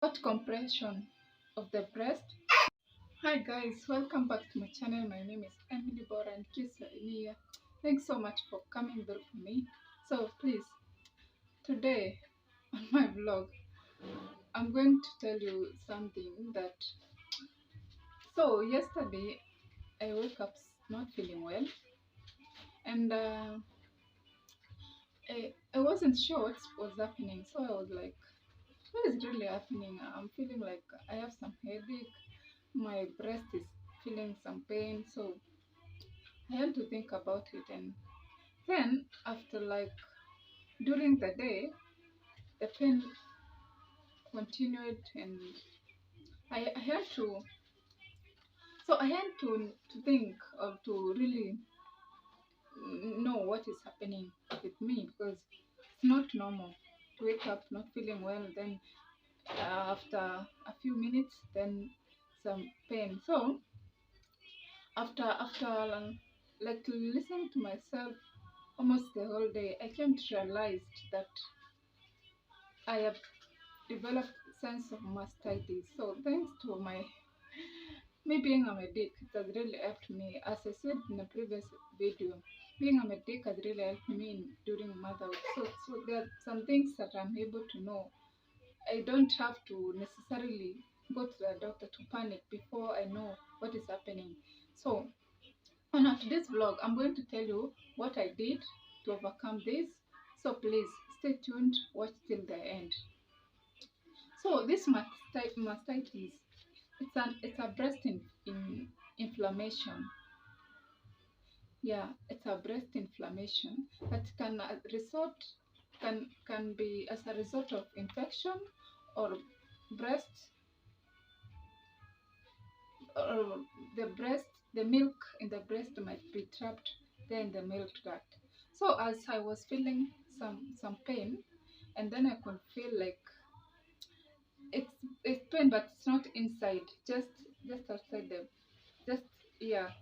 Short compression of the breast. Hi guys, welcome back to my channel. My name is Emily Bora and Kisa. Thanks so much for coming through for me. So please, today on my vlog, I'm going to tell you something that. So yesterday I woke up not feeling well, and I wasn't sure what was happening. So I was like, what is really happening? I'm feeling like I have some headache. My breast is feeling some pain. So I had to think about it, and then after like during the day, the pain continued, and I had to. So I had to think or to really know what is happening with me, because it's not normal to wake up not feeling well, then after a few minutes, then some pain. So after like listening to myself almost the whole day, I came to realize that I have developed sense of mastitis. So thanks to me being a medic, it has really helped me. As I said in a previous video, being a medic has really helped me during motherhood. So there are some things that I'm able to know. I don't have to necessarily go to the doctor to panic before I know what is happening. So on today's vlog, I'm going to tell you what I did to overcome this. So please stay tuned, watch till the end. So this mastitis, it's a breast inflammation. Yeah, it's a breast inflammation that can be as a result of infection, or breast or the milk in the breast might be trapped there in the milk duct. So as I was feeling some pain, and then I could feel like it's it's pain, but it's not inside, just outside the just yeah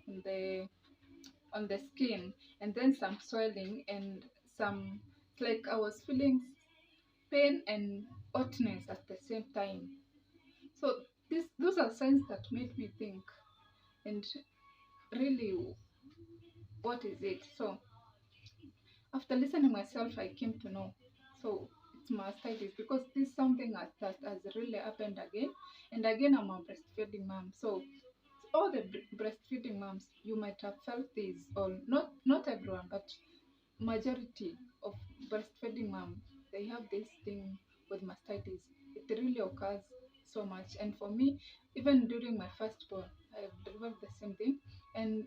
on the skin, and then some swelling and some, it's like I was feeling pain and hotness at the same time. So those are signs that made me think, and really, what is it? So after listening myself, I came to know. So it's mastitis, because this is something that has really happened again and again. I'm a breastfeeding mom, so all the breastfeeding moms, you might have felt this, or not everyone, but majority of breastfeeding mom, they have this thing with mastitis. It really occurs so much, and for me, even during my firstborn, I have developed the same thing, and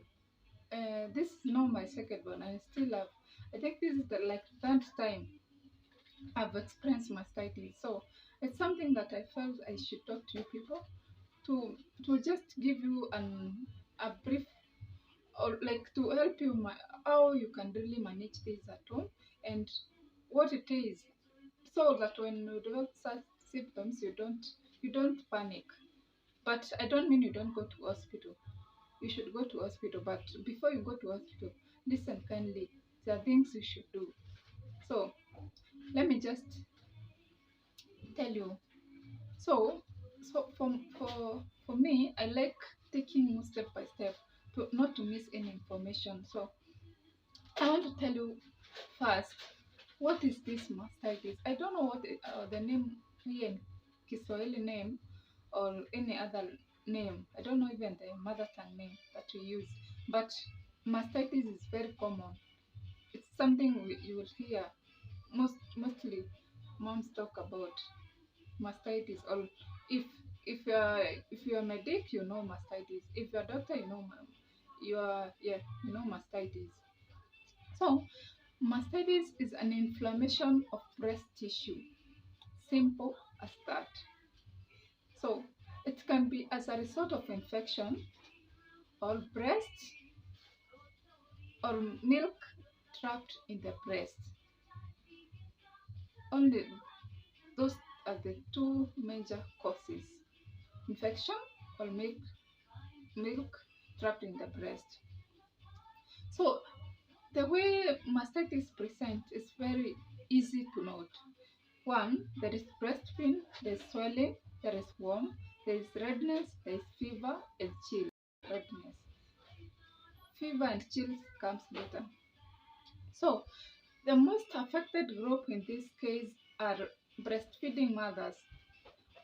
this is now my second one, and I still have. I think this is the like third time I've experienced mastitis. So it's something that I felt I should talk to you people, to just give you a brief, or like to help you how you can really manage this at home, and what it is, so that when you develop such symptoms, you don't panic. But I don't mean you don't go to hospital. You should go to hospital, but before you go to hospital, listen kindly. There are things you should do. So let me just tell you. So for me, I like taking step by step, to not to miss any information. So I want to tell you first, what is this mastitis? I don't know what the name here in Kiswahili name, or any other name. I don't know even the mother tongue name that we use. But mastitis is very common. It's something you will hear mostly moms talk about mastitis. Or if you're a medic, you know mastitis. If you're a doctor, you know you know mastitis. So mastitis is an inflammation of breast tissue. Simple as that. So it can be as a result of infection, or breast, or milk trapped in the breast. Only those are the two major causes: infection, or milk trapped in the breast. So the way mastitis presents is very easy to note. One, there is breast pain, there is swelling, there is warm, there is redness, there is fever and chill. Redness, fever and chills comes later. So the most affected group in this case are breastfeeding mothers.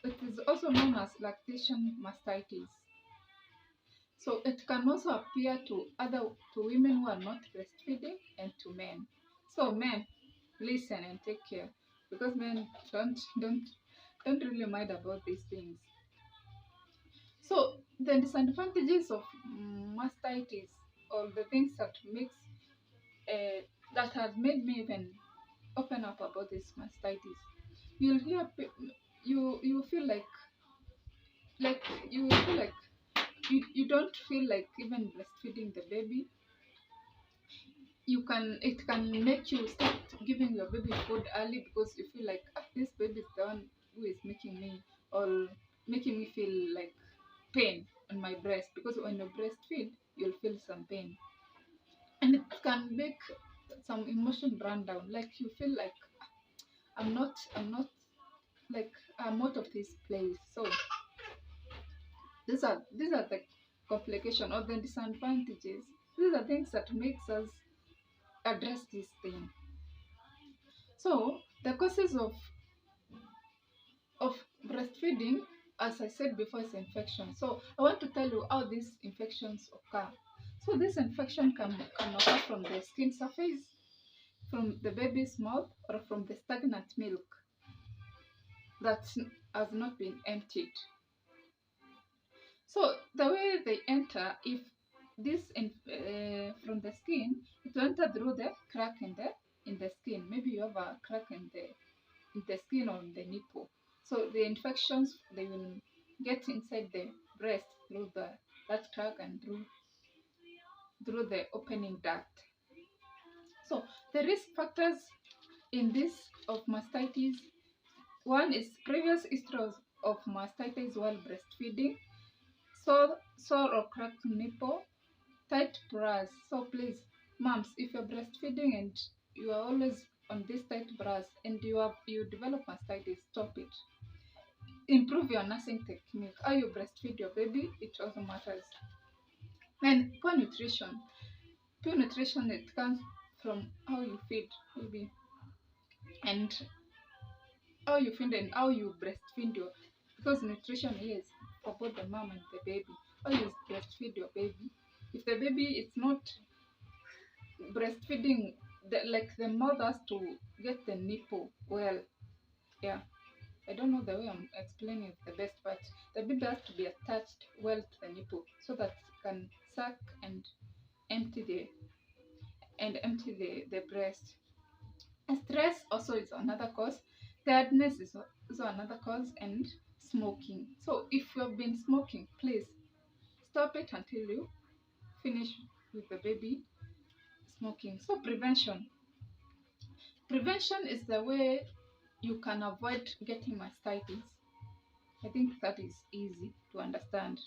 It is also known as lactation mastitis. So it can also appear to women who are not breastfeeding and to men. So men, listen and take care because men don't really mind about these things. So the disadvantages of mastitis, or the things that makes that has made me even open up about this mastitis. You'll hear you feel like you feel like you don't feel like even breastfeeding the baby. It can make you start giving your baby food early because you feel like this baby is the one who is making me, or making me feel like pain on my breast, because when you breastfeed you'll feel some pain, and it can make some emotion run down, like you feel like I'm not like I'm out of this place. So these are the complication or the disadvantages. These are things that makes us address this thing. So the causes of breastfeeding, as I said before, is infection. So I want to tell you how these infections occur. So this infection can occur from the skin surface, from the baby's mouth, or from the stagnant milk that has not been emptied. So the way they enter, if from the skin, it will enter through the crack in the skin. Maybe you have a crack in the skin or in the nipple. So the infections, they will get inside the breast through that crack and through the opening duct. So the risk factors in this of mastitis, one is previous history of mastitis while breastfeeding, sore or cracked nipple, tight bras. So please, moms, if you're breastfeeding and you are always on this tight bras and you develop mastitis, stop it. Improve your nursing technique. How you breastfeed your baby, it also matters. And poor nutrition. Poor nutrition, it comes from how you feed baby, and how you breastfeed your, because nutrition is for both the mom and the baby. How you breastfeed your baby. If the baby is not breastfeeding, like the mother has to get the nipple well. Yeah, I don't know the way I'm explaining it the best, but the baby has to be attached well to the nipple so that it can suck and empty the breast. Stress also is another cause. Tiredness is also another cause, and smoking. So if you have been smoking, please stop it until you finish with the baby smoking. So prevention is the way you can avoid getting mastitis. I think that is easy to understand.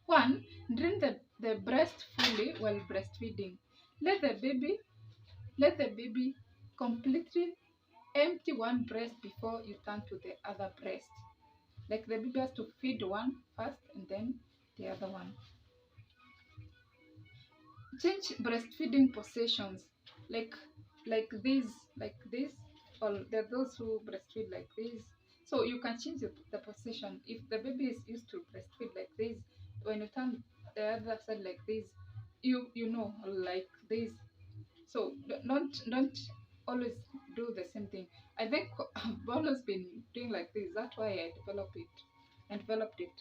One, drink the breast fully while breastfeeding. Let the baby let the baby completely empty one breast before you turn to the other breast. Like the baby has to feed one first and then the other one. Change breastfeeding positions, like like this, or there are those who breastfeed like this. So you can change the position. If the baby is used to breastfeed like this, when you turn the other side like this, like this. So don't always do the same thing. I think I've always been doing like this. That's why I developed it.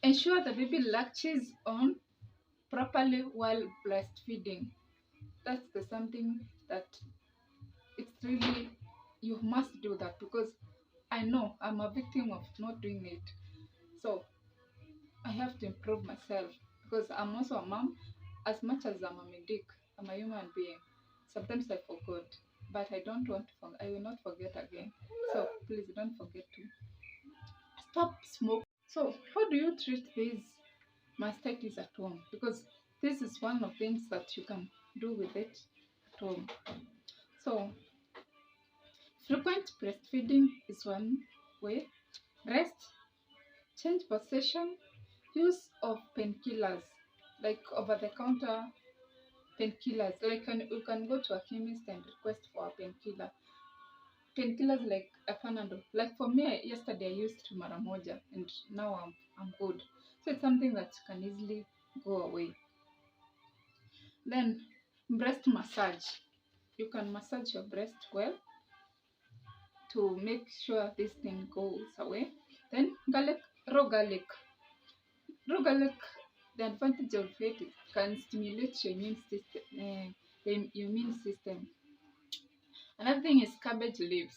Ensure the baby latches on properly while breastfeeding. That's the something that it's really, you must do that, because I know I'm a victim of not doing it. So I have to improve myself, because I'm also a mom. As much as I'm a medic, I'm a human being. Sometimes I forgot, but I don't want to I will not forget again. So please don't forget to stop smoking. So how do you treat these mastitis at home? Because this is one of things that you can do with it at home. So Frequent breastfeeding is one way. Rest, change position, use of painkillers like over-the-counter painkillers. Like you can go to a chemist and request for a painkiller. Painkillers like a Panadol. Like for me, yesterday I used Maramoja and now I'm good. So it's something that can easily go away. Then breast massage. You can massage your breast well to make sure this thing goes away. Then raw garlic. Raw garlic, the advantage of it can stimulate your immune system. The immune system. Another thing is cabbage leaves.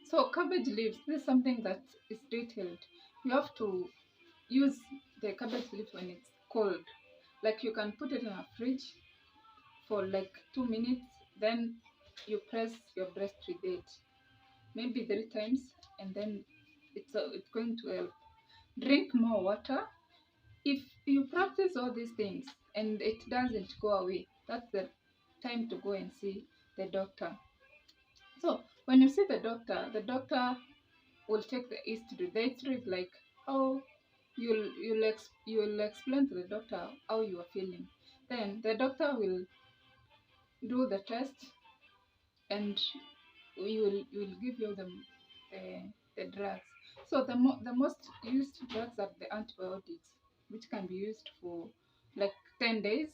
So cabbage leaves, this is something that is detailed. You have to use the cabbage leaf when it's cold. Like you can put it in a fridge for like 2 minutes, then you press your breast with it, maybe 3 times, and then it's going to help. Drink more water. If you practice all these things and it doesn't go away, that's the time to go and see the doctor. So when you see the doctor will take the history. The history is like how you'll explain to the doctor how you are feeling. Then the doctor will do the test and you will give you the drugs. So the most used drugs are the antibiotics, which can be used for like 10 days.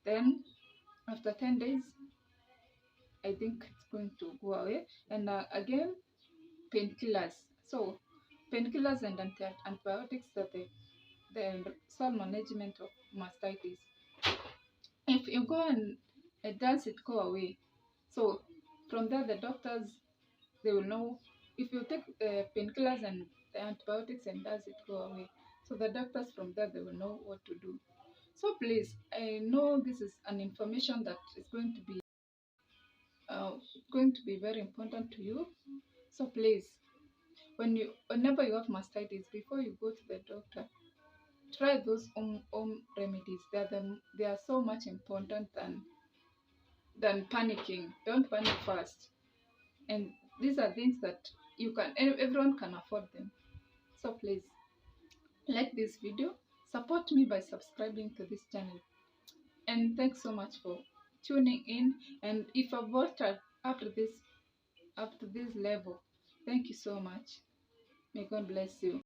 Then after 10 days, I think it's going to go away. And again, painkillers. So painkillers and antibiotics that the sole management of mastitis. If you go and does it go away? So from there, the doctors, they will know if you take the painkillers and the antibiotics and does it go away. So the doctors from there, they will know what to do. So please, I know this is an information that is going to be very important to you. So please, whenever you have mastitis, before you go to the doctor, try those home remedies. They are so much important than panicking. Don't panic first. And these are things that everyone can afford them. So please like this video, support me by subscribing to this channel. And thanks so much for tuning in. And if I've watched up to this level, thank you so much. May God bless you.